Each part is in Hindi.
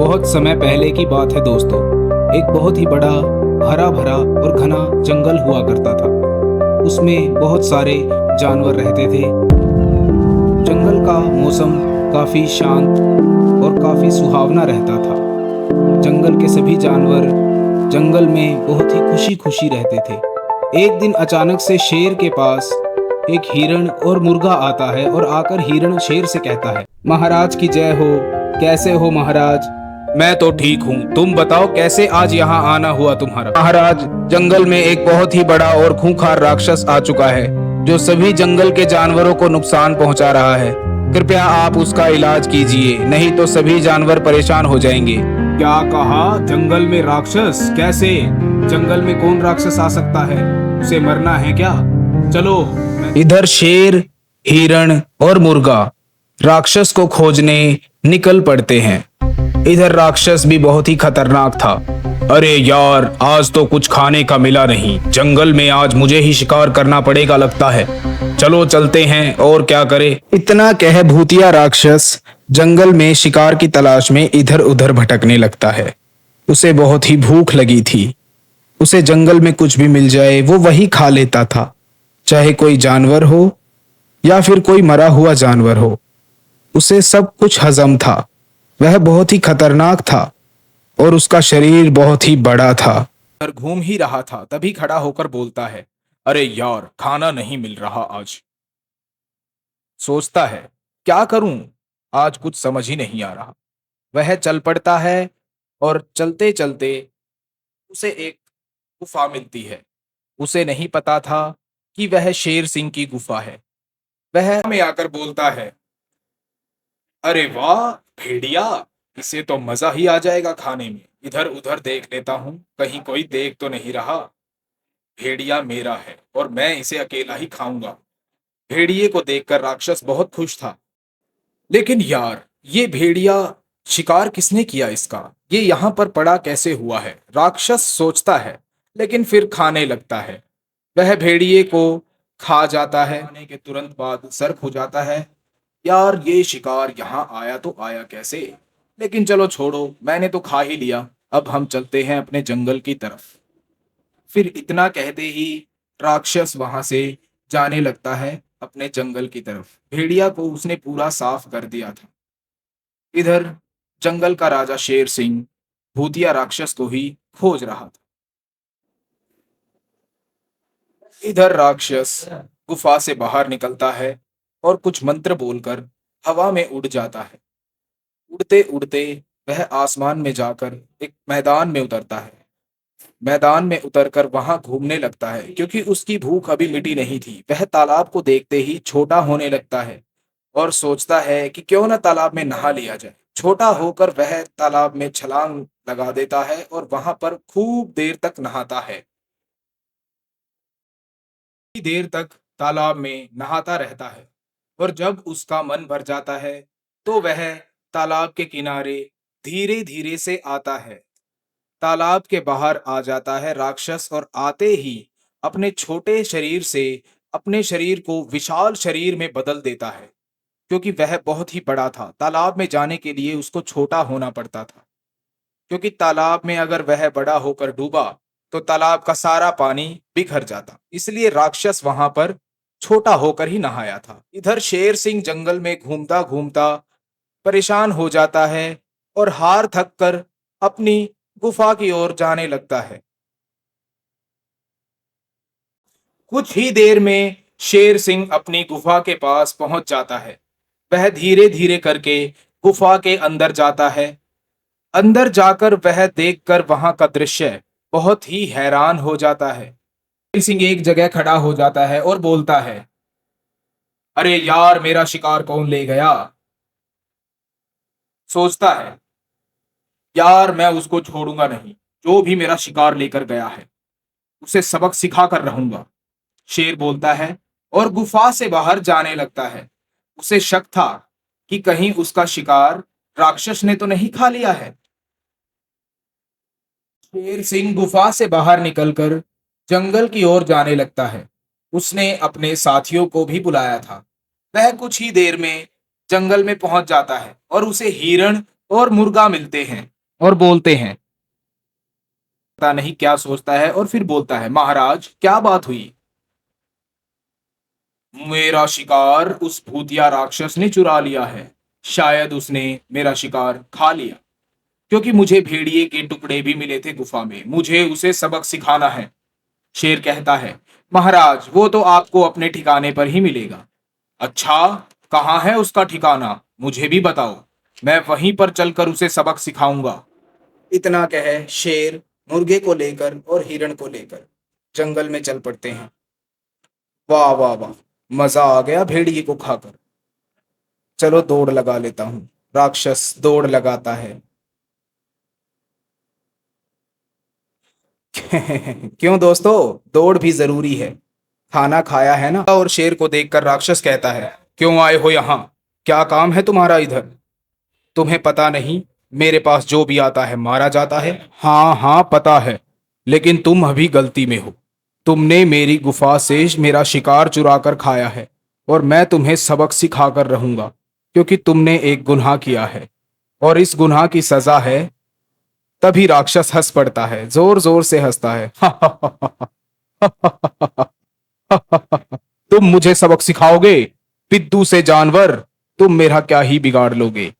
बहुत समय पहले की बात है दोस्तों। एक बहुत ही बड़ा हरा भरा और घना जंगल हुआ करता था। उसमें बहुत सारे जानवर रहते थे। जंगल का मौसम काफी शांत और काफी सुहावना रहता था। जंगल के सभी जानवर जंगल में बहुत ही खुशी खुशी रहते थे। एक दिन अचानक से शेर के पास एक हिरण और मुर्गा आता है और आकर हिरण शेर से कहता है, महाराज की जय हो। कैसे हो महाराज? मैं तो ठीक हूँ, तुम बताओ कैसे आज यहाँ आना हुआ तुम्हारा? महाराज, जंगल में एक बहुत ही बड़ा और खूंखार राक्षस आ चुका है जो सभी जंगल के जानवरों को नुकसान पहुंचा रहा है। कृपया आप उसका इलाज कीजिए, नहीं तो सभी जानवर परेशान हो जाएंगे। क्या कहा? जंगल में राक्षस? कैसे? जंगल में कौन राक्षस आ सकता है? उसे मरना है क्या? चलो। इधर शेर, हिरण और मुर्गा राक्षस को खोजने निकल पड़ते हैं। इधर राक्षस भी बहुत ही खतरनाक था। अरे यार, आज तो कुछ खाने का मिला नहीं। जंगल में आज मुझे ही शिकार करना पड़ेगा लगता है। चलो चलते हैं, और क्या करे। इतना कह भूतिया राक्षस जंगल में शिकार की तलाश में इधर उधर भटकने लगता है। उसे बहुत ही भूख लगी थी। उसे जंगल में कुछ भी मिल जाए वो वही खा लेता था, चाहे कोई जानवर हो या फिर कोई मरा हुआ जानवर हो। उसे सब कुछ हजम था। वह बहुत ही खतरनाक था और उसका शरीर बहुत ही बड़ा था। पर घूम ही रहा था, तभी खड़ा होकर बोलता है, अरे यार, खाना नहीं मिल रहा आज। सोचता है, क्या करूं, आज कुछ समझ ही नहीं आ रहा। वह चल पड़ता है और चलते चलते उसे एक गुफा मिलती है। उसे नहीं पता था कि वह शेर सिंह की गुफा है। वह में आकर बोलता है, अरे वाह भेड़िया, इसे तो मजा ही आ जाएगा खाने में। इधर उधर देख लेता हूँ, कहीं कोई देख तो नहीं रहा। भेड़िया मेरा है और मैं इसे अकेला ही खाऊंगा। भेड़िए को देखकर राक्षस बहुत खुश था। लेकिन यार, ये भेड़िया शिकार किसने किया इसका? ये यहाँ पर पड़ा कैसे हुआ है? राक्षस सोचता है, लेकिन फिर खाने लगता है। वह भेड़िए को खा जाता है। खाने के तुरंत बाद सर्क हो जाता है, यार ये शिकार यहाँ आया तो आया कैसे? लेकिन चलो छोड़ो, मैंने तो खा ही लिया। अब हम चलते हैं अपने जंगल की तरफ। फिर इतना कहते ही राक्षस वहां से जाने लगता है अपने जंगल की तरफ। भेड़िया को उसने पूरा साफ कर दिया था। इधर जंगल का राजा शेर सिंह भूतिया राक्षस को ही खोज रहा था। इधर राक्षस गुफा से बाहर निकलता है और कुछ मंत्र बोलकर हवा में उड़ जाता है। उड़ते उड़ते वह आसमान में जाकर एक मैदान में उतरता है। मैदान में उतरकर वहां घूमने लगता है, क्योंकि उसकी भूख अभी मिटी नहीं थी। वह तालाब को देखते ही छोटा होने लगता है और सोचता है कि क्यों न तालाब में नहा लिया जाए। छोटा होकर वह तालाब में छलांग लगा देता है और वहां पर खूब देर तक नहाता है। देर तक तालाब में नहाता रहता है और जब उसका मन भर जाता है तो वह तालाब के किनारे धीरे धीरे से आता है। तालाब के बाहर आ जाता है राक्षस और आते ही अपने छोटे शरीर से अपने शरीर को विशाल शरीर में बदल देता है, क्योंकि वह बहुत ही बड़ा था। तालाब में जाने के लिए उसको छोटा होना पड़ता था, क्योंकि तालाब में अगर वह बड़ा होकर डूबा तो तालाब का सारा पानी बिखर जाता। इसलिए राक्षस वहां पर छोटा होकर ही नहाया था। इधर शेर सिंह जंगल में घूमता घूमता परेशान हो जाता है और हार थक कर अपनी गुफा की ओर जाने लगता है। कुछ ही देर में शेर सिंह अपनी गुफा के पास पहुंच जाता है। वह धीरे धीरे करके गुफा के अंदर जाता है। अंदर जाकर वह देखकर वहां का दृश्य बहुत ही हैरान हो जाता है। शेर सिंह एक जगह खड़ा हो जाता है और बोलता है, अरे यार, मेरा शिकार कौन ले गया? सोचता है, यार मैं उसको छोड़ूंगा नहीं। जो भी मेरा शिकार लेकर गया है उसे सबक सिखा कर रहूंगा। शेर बोलता है और गुफा से बाहर जाने लगता है। उसे शक था कि कहीं उसका शिकार राक्षस ने तो नहीं खा लिया है। शेर सिंह गुफा से बाहर निकलकर जंगल की ओर जाने लगता है। उसने अपने साथियों को भी बुलाया था। वह कुछ ही देर में जंगल में पहुंच जाता है और उसे हिरण और मुर्गा मिलते हैं। और बोलते हैं। पता नहीं क्या सोचता है और फिर बोलता है, महाराज क्या बात हुई? मेरा शिकार उस भूतिया राक्षस ने चुरा लिया है। शायद उसने मेरा शिकार खा लिया, क्योंकि मुझे भेड़िए के टुकड़े भी मिले थे गुफा में। मुझे उसे सबक सिखाना है। शेर कहता है, महाराज वो तो आपको अपने ठिकाने पर ही मिलेगा। अच्छा, कहाँ है उसका ठिकाना? मुझे भी बताओ, मैं वहीं पर चलकर उसे सबक सिखाऊंगा। इतना कह शेर मुर्गे को लेकर और हिरण को लेकर जंगल में चल पड़ते हैं। वाह वाह वाह, मजा आ गया भेड़िए को खाकर। चलो दौड़ लगा लेता हूँ। राक्षस दौड़ लगाता है। क्यों दोस्तों, दौड़ भी जरूरी है। खाना खाया है ना? और शेर को देखकर राक्षस कहता है, क्यों आए हो यहाँ? क्या काम है तुम्हारा इधर? तुम्हें पता नहीं, मेरे पास जो भी आता है मारा जाता है। हाँ हाँ पता है, लेकिन तुम अभी गलती में हो। तुमने मेरी गुफा से मेरा शिकार चुरा कर खाया है, और मैं तुम्हें सबक सिखा कर रहूंगा, क्योंकि तुमने एक गुनाह किया है और इस गुनाह की सजा है। तभी राक्षस हंस पड़ता है, जोर जोर से हंसता है। तुम मुझे सबक सिखाओगे? पिद्दू से जानवर, तुम मेरा क्या ही बिगाड़ लोगे?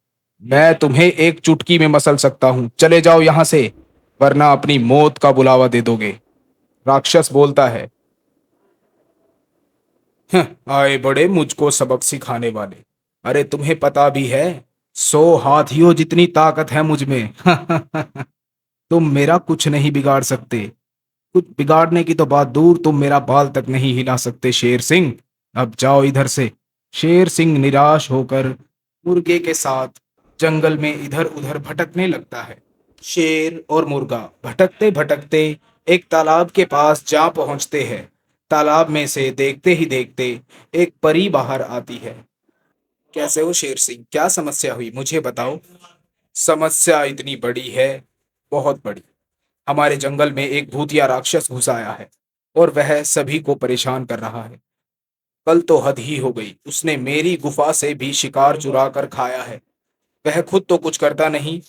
मैं तुम्हें एक चुटकी में मसल सकता हूं। चले जाओ यहां से, वरना अपनी मौत का बुलावा दे दोगे। राक्षस बोलता है, आए बड़े मुझको सबक सिखाने वाले। अरे तुम्हें पता भी है, 100 हाथियों जितनी ताकत है मुझ में। तुम मेरा कुछ नहीं बिगाड़ सकते। कुछ बिगाड़ने की तो बात दूर, तुम मेरा बाल तक नहीं हिला सकते शेर सिंह। अब जाओ इधर से। शेर सिंह निराश होकर मुर्गे के साथ जंगल में इधर उधर भटकने लगता है। शेर और मुर्गा भटकते भटकते एक तालाब के पास जा पहुंचते हैं। तालाब में से देखते ही देखते एक परी बाहर आती है। कैसे हो शेर सिंह, क्या समस्या हुई मुझे बताओ। समस्या इतनी बड़ी है, बहुत बड़ी। हमारे जंगल में एक भूतिया राक्षस घुस आया है और वह सभी को परेशान कर रहा है। कल तो हद ही हो गई, उसने मेरी गुफा से भी शिकार चुरा कर खाया है। वह खुद तो कुछ करता नहीं।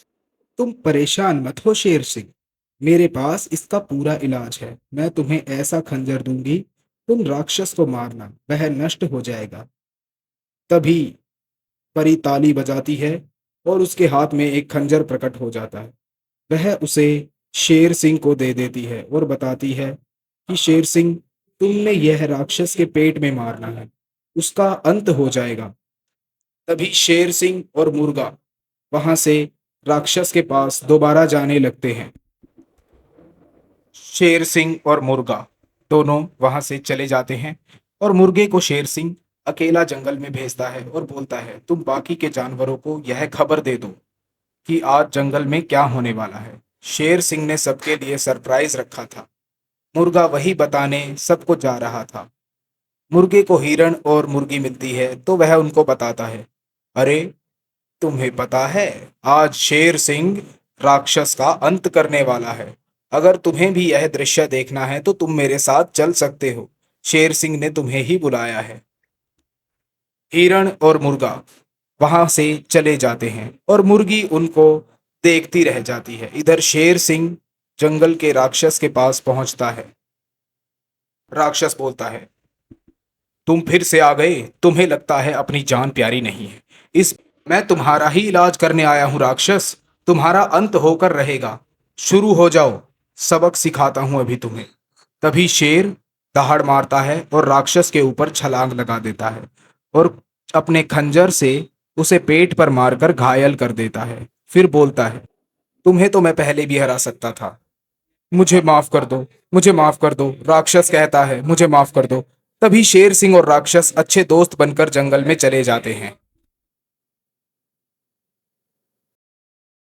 तुम परेशान मत हो शेर सिंह, मेरे पास इसका पूरा इलाज है। मैं तुम्हें ऐसा खंजर दूंगी, तुम राक्षस को मारना, वह नष्ट हो जाएगा। तभी परी ताली बजाती है और उसके हाथ में एक खंजर प्रकट हो जाता है। वह उसे शेर सिंह को दे देती है और बताती है कि शेर सिंह, तुमने यह राक्षस के पेट में मारना है, उसका अंत हो जाएगा। तभी शेर सिंह और मुर्गा वहां से राक्षस के पास दोबारा जाने लगते हैं। शेर सिंह और मुर्गा दोनों वहां से चले जाते हैं और मुर्गे को शेर सिंह अकेला जंगल में भेजता है और बोलता है, तुम बाकी के जानवरों को यह खबर दे दो कि आज जंगल में क्या होने वाला है। शेर सिंह ने सबके लिए सरप्राइज रखा था। मुर्गा वही बताने सबको जा रहा था। मुर्गे को हिरण और मुर्गी मिलती है तो वह उनको बताता है, अरे तुम्हें पता है, आज शेर सिंह राक्षस का अंत करने वाला है। अगर तुम्हें भी यह दृश्य देखना है तो तुम मेरे साथ चल सकते हो। शेर सिंह ने तुम्हें ही बुलाया है। हिरण और मुर्गा वहां से चले जाते हैं और मुर्गी उनको देखती रह जाती है। इधर शेर सिंह जंगल के राक्षस के पास पहुंचता है। राक्षस बोलता है, तुम फिर से आ गए, तुम्हें लगता है अपनी जान प्यारी नहीं है। इस मैं तुम्हारा ही इलाज करने आया हूं राक्षस, तुम्हारा अंत होकर रहेगा। शुरू हो जाओ, सबक सिखाता हूं अभी तुम्हें। तभी शेर दहाड़ मारता है और राक्षस के ऊपर छलांग लगा देता है और अपने खंजर से उसे पेट पर मारकर घायल कर देता है। फिर बोलता है, तुम्हें तो मैं पहले भी हरा सकता था, मुझे माफ कर दो, मुझे माफ कर दो। राक्षस कहता है, मुझे माफ कर दो। तभी शेर सिंह और राक्षस अच्छे दोस्त बनकर जंगल में चले जाते हैं।